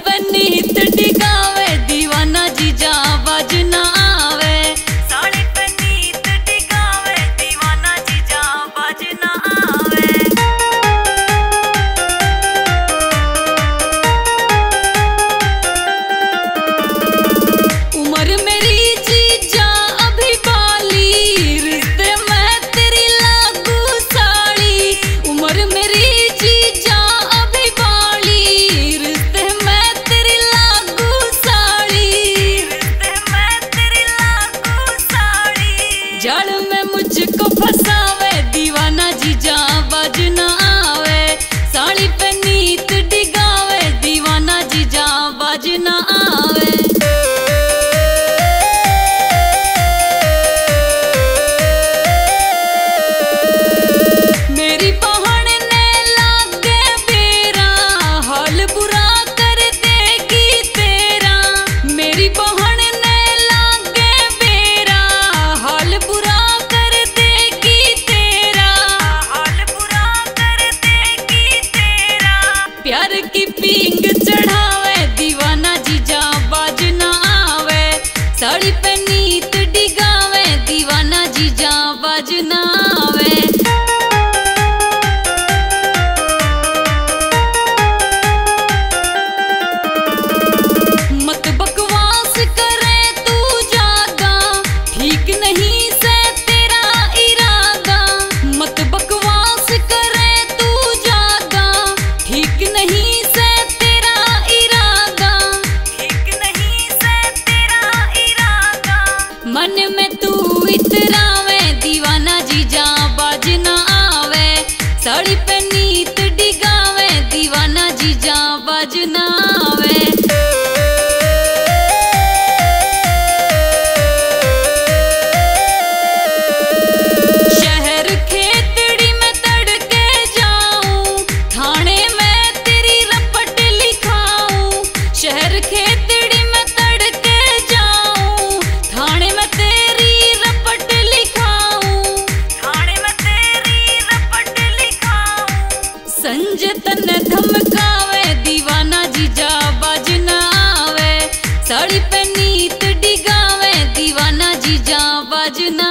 पे नीत डिगावे दीवाना जीजा बाज ना आवे। साड़ी पे नीत डिगावे दीवाना जीजा बाज ना आवे। उम्र मेरी जीजा अभी बाली, रिश्ते में तेरी लागू साड़ी। उम्र मेरी जीजा अभी बाली, रिश्ते में तेरी लागू साड़ी। रिश्ते में तेरी लागू साड़ी। जड़ में मुझको फसावे दीवाना जीजा बाज ना आवे। साड़ी पे नीत डिगावे दीवाना जीजा बाज ना आवे। मेरी बहन ने लागे बेरा, हाल बुरा कर देगी तेरा। मेरी बहन ने लागे बेरा, हाल बुरा कर देगी तेरा। हाल बुरा कर देगी तेरा। प्यार की पींग चढ़ावे दीवाना जीजा बाज ना आवे। साड़ी पे नीत डिगावे दीवाना जीजा बाज ना आवे। मत बकवास करे तू ज्यादा, ठीक नहीं से तेरा इरादा। मत बकवास करे तू ज्यादा, ठीक नहीं से तेरा इरादा। ठीक नहीं से तेरा इरादा। मन में तू इतरावे दीवाना जीजा बाज ना आवे। साड़ी पे नीत डिगावे दीवाना जीजा बाज ना आवे। शहर खेतड़ी में तड़के जाऊं, थाने में तेरी रपट लिखाऊं। शहर खेतड़ी में तड़के जाऊं, थाने में तेरी रपट लिखाऊं। थाने में तेरी रपट लिखाऊं। संजय तने धमकावे दीवाना जीजा बाज ना आवे। साड़ी पे नीत डिगावे दीवाना जीजा बाज ना